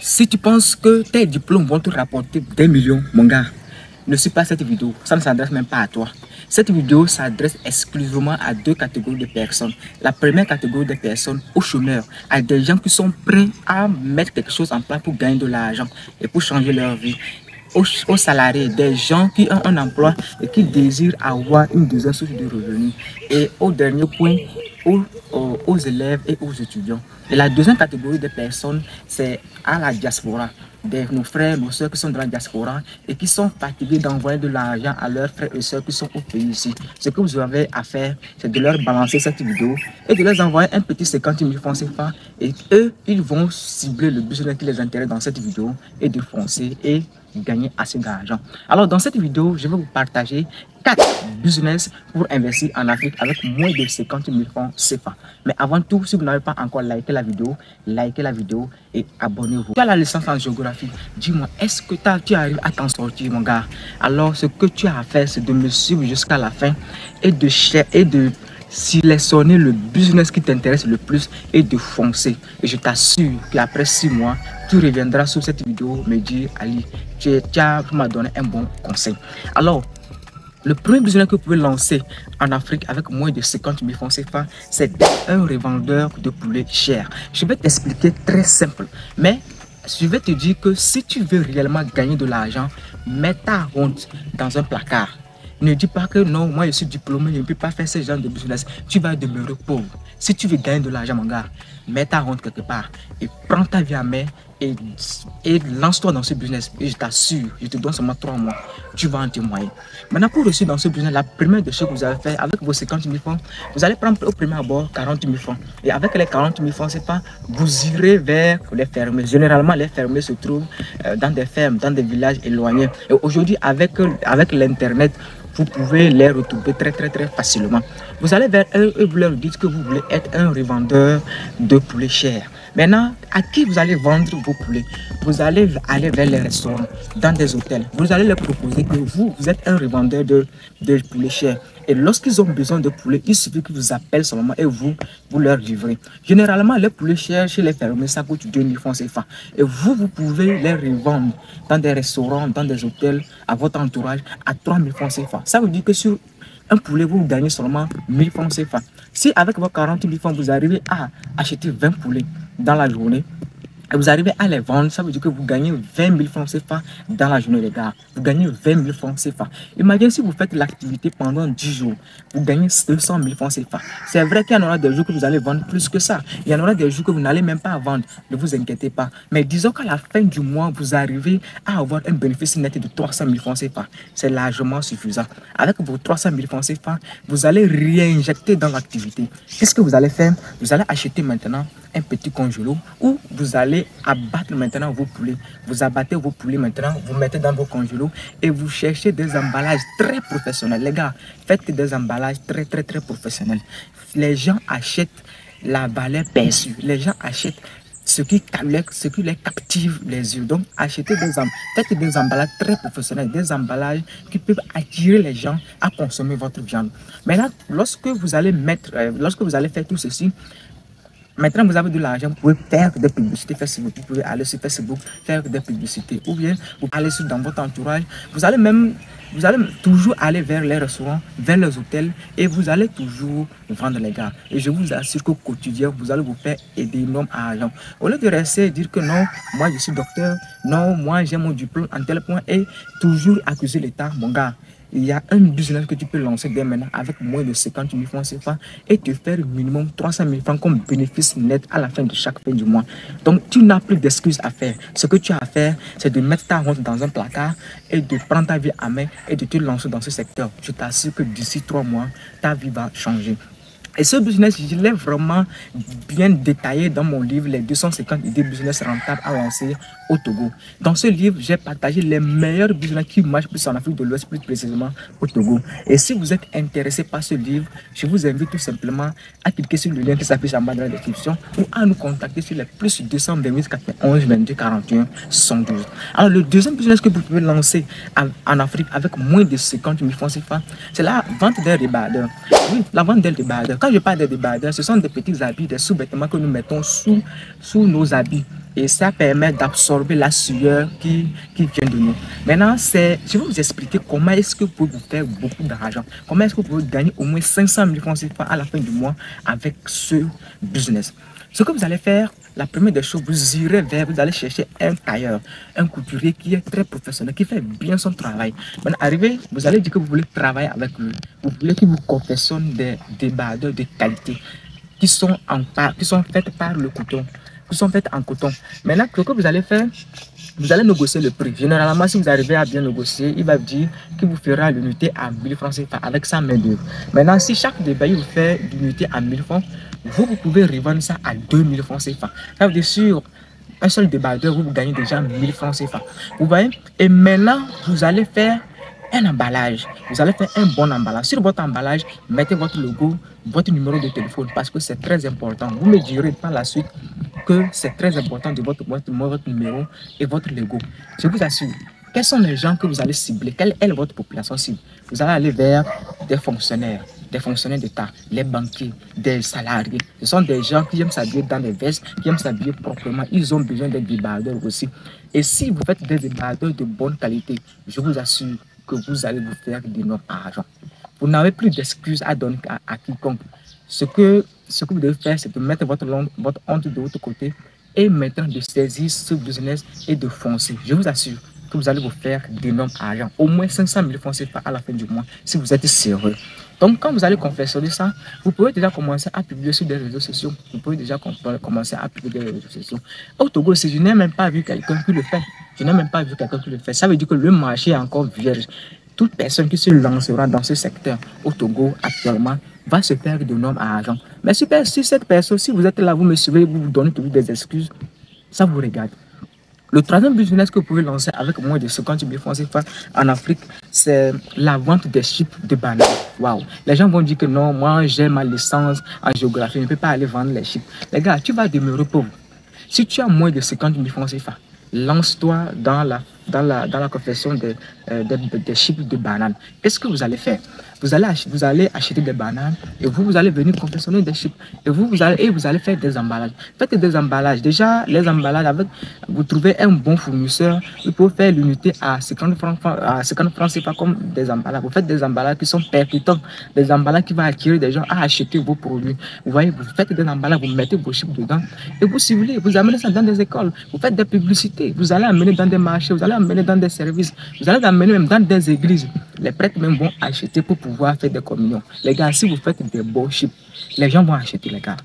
Si tu penses que tes diplômes vont te rapporter des millions, mon gars, ne suis pas cette vidéo. Ça ne s'adresse même pas à toi. Cette vidéo s'adresse exclusivement à deux catégories de personnes. La première catégorie de personnes, aux chômeurs, à des gens qui sont prêts à mettre quelque chose en place pour gagner de l'argent et pour changer leur vie. Aux salariés, des gens qui ont un emploi et qui désirent avoir une deuxième source de revenus. Et au dernier point, aux élèves et aux étudiants. Et la deuxième catégorie de personnes, c'est à la diaspora. Nos frères, nos soeurs qui sont dans la diaspora et qui sont fatigués d'envoyer de l'argent à leurs frères et soeurs qui sont au pays ici. Ce que vous avez à faire, c'est de leur balancer cette vidéo et de leur envoyer un petit 50 000 francs CFA. Et eux, ils vont cibler le business qui les intéresse dans cette vidéo et défoncer et gagner assez d'argent. Alors dans cette vidéo, je vais vous partager 4 business pour investir en Afrique avec moins de 50 000 francs CFA. Mais avant tout, si vous n'avez pas encore liké la vidéo et abonnez-vous. Tu as la licence en géographie. Dis-moi, est-ce que tu arrives à t'en sortir, mon gars? Alors, ce que tu as à faire, c'est de me suivre jusqu'à la fin et de sélectionner le business qui t'intéresse le plus et de foncer. Et je t'assure qu'après 6 mois, tu reviendras sur cette vidéo me dire, Ali, tu m'as donné un bon conseil. Alors, le premier business que vous pouvez lancer en Afrique avec moins de 50 000 francs CFA, c'est un revendeur de poulet cher. Je vais t'expliquer très simple, mais je vais te dire que si tu veux réellement gagner de l'argent, mets ta honte dans un placard. Ne dis pas que non, moi je suis diplômé, je ne peux pas faire ce genre de business. Tu vas demeurer pauvre. Si tu veux gagner de l'argent, mon gars, mets ta honte quelque part et prends ta vie à main et lance-toi dans ce business. Et je t'assure, je te donne seulement 3 mois, tu vas en témoigner. Maintenant, pour réussir dans ce business, la première des choses que vous allez faire avec vos 50 000 francs, vous allez prendre au premier abord 40 000 francs. Et avec les 40 000 francs, c'est pas, vous irez vers les fermiers. Généralement, les fermiers se trouvent dans des fermes, dans des villages éloignés. Et aujourd'hui, avec l'Internet, vous pouvez les retrouver très facilement. Vous allez vers eux et vous leur dites que vous voulez être un revendeur de poulet cher. Maintenant, à qui vous allez vendre vos poulets? Vous allez aller vers les restaurants, dans des hôtels. Vous allez leur proposer que vous êtes un revendeur de poulet cher. Et lorsqu'ils ont besoin de poulet, il suffit qu'ils vous appellent seulement et vous leur livrez. Généralement, les poulets chers chez les fermiers, ça coûte 2 000 francs CFA. Et vous pouvez les revendre dans des restaurants, dans des hôtels, à votre entourage, à 3 000 francs CFA. Ça veut dire que sur un poulet, vous gagnez seulement 1 000 francs CFA. Si avec vos 40 000 francs, vous arrivez à acheter 20 poulets dans la journée, et vous arrivez à les vendre, ça veut dire que vous gagnez 20 000 francs CFA dans la journée, les gars. Vous gagnez 20 000 francs CFA. Imaginez si vous faites l'activité pendant 10 jours, vous gagnez 200 000 francs CFA. C'est vrai qu'il y en aura des jours que vous allez vendre plus que ça. Il y en aura des jours que vous n'allez même pas vendre. Ne vous inquiétez pas. Mais disons qu'à la fin du mois, vous arrivez à avoir un bénéfice net de 300 000 francs CFA. C'est largement suffisant. Avec vos 300 000 francs CFA, vous allez réinjecter dans l'activité. Qu'est-ce que vous allez faire? Vous allez acheter maintenant un petit congélo où vous allez abattre maintenant vos poulets. Vous abattez vos poulets maintenant, vous mettez dans vos congélos et vous cherchez des emballages très professionnels. Les gars, faites des emballages très professionnels. Les gens achètent la valeur perçue. Les gens achètent ce qui les captive les yeux. Donc, faites des emballages très professionnels, des emballages qui peuvent attirer les gens à consommer votre viande. Maintenant, lorsque vous allez faire tout ceci, maintenant, vous avez de l'argent, vous pouvez faire des publicités Facebook. Vous pouvez aller sur Facebook, faire des publicités. Ou bien, vous allez dans votre entourage. Vous allez toujours aller vers les restaurants, vers les hôtels. Et vous allez toujours vendre, les gars. Et je vous assure qu'au quotidien, vous allez vous faire d'énormes argent. Au lieu de rester et dire que non, moi je suis docteur, non, moi j'ai mon diplôme en tel point. Et toujours accuser l'État, mon gars. Il y a un business que tu peux lancer dès maintenant avec moins de 50 000 francs CFA et te faire minimum 300 000 francs comme bénéfice net à la fin de chaque fin du mois. Donc, tu n'as plus d'excuses à faire. Ce que tu as à faire, c'est de mettre ta honte dans un placard et de prendre ta vie à main et de te lancer dans ce secteur. Je t'assure que d'ici 3 mois, ta vie va changer. Et ce business, je l'ai vraiment bien détaillé dans mon livre, les 250 idées business rentables à lancer au Togo. Dans ce livre, j'ai partagé les meilleurs business qui marchent plus en Afrique de l'Ouest, plus précisément au Togo. Et si vous êtes intéressé par ce livre, je vous invite tout simplement à cliquer sur le lien qui s'affiche en bas de la description ou à nous contacter sur les plus 228 91 22 41 112. Alors, le deuxième business que vous pouvez lancer en Afrique avec moins de 50 000 francs CFA, c'est la vente des rébardeurs. Oui, la vente des débardeurs. Quand je parle des débardeurs, ce sont des petits habits, des sous-vêtements que nous mettons sous nos habits. Et ça permet d'absorber la sueur qui vient de nous. Maintenant, je vais vous expliquer comment est-ce que vous pouvez vous faire beaucoup d'argent. Comment est-ce que vous pouvez gagner au moins 500 000 francs CFA à la fin du mois avec ce business. Ce que vous allez faire, la première des choses, vous allez chercher un tailleur, un couturier qui est très professionnel, qui fait bien son travail. Maintenant, arrivé, vous allez dire que vous voulez travailler avec lui. Vous voulez qu'il vous confectionne des débardeurs de qualité qui sont faites par le coton, qui sont faites en coton. Maintenant, ce que vous allez faire, vous allez négocier le prix. Généralement, si vous arrivez à bien négocier, il va vous dire qu'il vous fera l'unité à 1000 francs CFA avec sa main-d'œuvre. Maintenant, si chaque débardeur vous fait l'unité à 1000 francs, vous pouvez revendre ça à 2000 francs CFA. Ça veut dire sur un seul débardeur, vous gagnez déjà 1000 francs CFA. Vous voyez? Et maintenant, vous allez faire un emballage. Vous allez faire un bon emballage. Sur votre emballage, mettez votre logo, votre numéro de téléphone parce que c'est très important. Vous me direz par la suite que c'est très important de votre numéro et votre logo. Je vous assure. Quels sont les gens que vous allez cibler? Quelle est votre population cible? Vous allez aller vers des fonctionnaires d'État, les banquiers, des salariés. Ce sont des gens qui aiment s'habiller dans des vestes, qui aiment s'habiller proprement. Ils ont besoin des débardeurs aussi. Et si vous faites des débardeurs de bonne qualité, je vous assure que vous allez vous faire d'énormes argent. Vous n'avez plus d'excuses à donner à quiconque. Ce que vous devez faire, c'est de mettre votre honte de l'autre côté et maintenant de saisir ce business et de foncer. Je vous assure que vous allez vous faire d'énormes argent. Au moins 500 000 francs CFA à la fin du mois si vous êtes sérieux. Donc, quand vous allez confectionner ça, vous pouvez déjà commencer à publier sur des réseaux sociaux. Vous pouvez déjà commencer à publier des réseaux sociaux. Au Togo, si je n'ai même pas vu quelqu'un qui le fait, ça veut dire que le marché est encore vierge. Toute personne qui se lancera dans ce secteur au Togo actuellement va se faire d'énormes argent. Mais si cette personne, si vous êtes là, vous me suivez, vous vous donnez toujours des excuses, ça vous regarde. Le troisième business que vous pouvez lancer avec moins de 50 000 francs CFA en Afrique, c'est la vente des chips de bananes. Waouh! Les gens vont dire que non, moi j'ai ma licence en géographie, je ne peux pas aller vendre les chips. Les gars, tu vas demeurer pauvre. Si tu as moins de 50 000 francs CFA, lance-toi dans la confection des chips de bananes. Qu'est-ce que vous allez faire? Vous allez acheter des bananes et vous allez venir confectionner des chips. Et vous allez faire des emballages. Faites des emballages. Déjà, les emballages, vous trouvez un bon fournisseur. Il peut faire l'unité à 50 francs CFA comme des emballages. Vous faites des emballages qui sont percutants. Des emballages qui vont attirer des gens à acheter vos produits. Vous voyez, vous faites des emballages, vous mettez vos chips dedans et vous ciblez. Vous amenez ça dans des écoles. Vous faites des publicités. Vous allez amener dans des marchés. Vous allez amener dans des services. Vous allez amener même dans des églises. Les prêtres même vont acheter pour pouvoir faire des communions. Les gars, si vous faites des beaux chips, les gens vont acheter, les gars.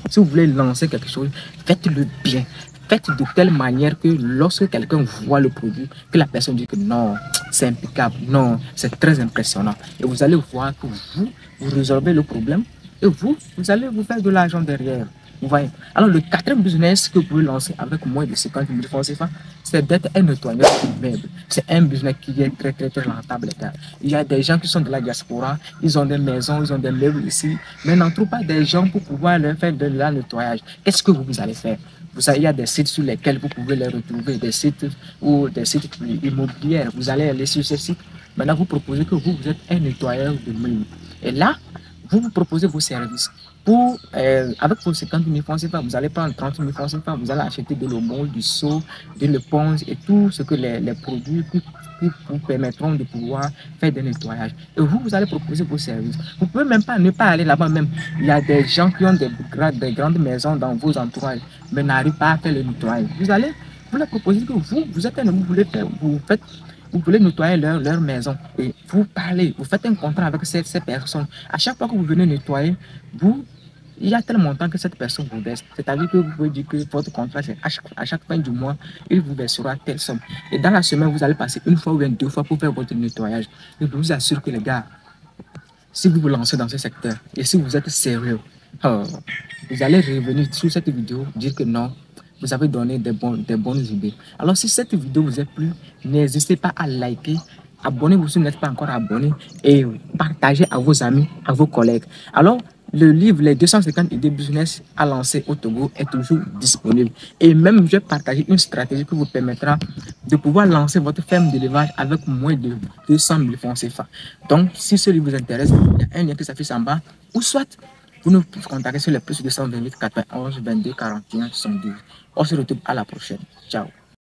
Si vous voulez lancer quelque chose, faites-le bien. Faites de telle manière que lorsque quelqu'un voit le produit, que la personne dit que non, c'est impeccable, non, c'est très impressionnant. Et vous allez voir que vous résolvez le problème et vous allez vous faire de l'argent derrière. Vous voyez. Alors, le quatrième business que vous pouvez lancer avec moins de 50 000 francs CFA, c'est d'être un nettoyeur d'immeubles. C'est un business qui est très, très, très rentable. Il y a des gens qui sont de la diaspora, ils ont des maisons, ils ont des meubles ici, mais n'en trouvent pas des gens pour pouvoir leur faire de la nettoyage. Qu'est-ce que vous allez faire? Vous savez, il y a des sites sur lesquels vous pouvez les retrouver, des sites immobiliers. Vous allez aller sur ces sites. Maintenant, vous proposez que vous êtes un nettoyeur de meubles. Et là, vous proposez vos services. Avec vos 50 000 francs CFA, vous allez prendre 30 000 francs CFA, vous allez acheter de l'eau, du seau, de l'éponge et tout ce que les produits qui vous permettront de pouvoir faire des nettoyages. Et vous allez proposer vos services. Vous ne pouvez même pas ne pas aller là-bas même. Il y a des gens qui ont des grandes maisons dans vos entourages, mais n'arrivent pas à faire le nettoyage. Vous leur proposez que vous êtes un homme, vous voulez nettoyer leur maison et vous parlez, vous faites un contrat avec ces personnes. À chaque fois que vous venez nettoyer, il y a tel montant que cette personne vous verse. C'est-à-dire que vous pouvez dire que votre contrat, c'est à chaque fin du mois, il vous versera telle somme. Et dans la semaine, vous allez passer une fois ou bien deux fois pour faire votre nettoyage. Et je vous assure que les gars, si vous vous lancez dans ce secteur et si vous êtes sérieux, vous allez revenir sur cette vidéo, dire que non, vous avez donné des bonnes idées. Alors si cette vidéo vous a plu, n'hésitez pas à liker, abonnez-vous si vous n'êtes pas encore abonné et partagez à vos amis, à vos collègues. Alors, le livre Les 250 idées business à lancer au Togo est toujours disponible. Et même, je vais partager une stratégie qui vous permettra de pouvoir lancer votre ferme d'élevage avec moins de 200 000 francs CFA. Donc, si ce livre vous intéresse, il y a un lien qui s'affiche en bas, ou soit vous nous contactez sur les plus 228 91 22 41 72. On se retrouve à la prochaine. Ciao.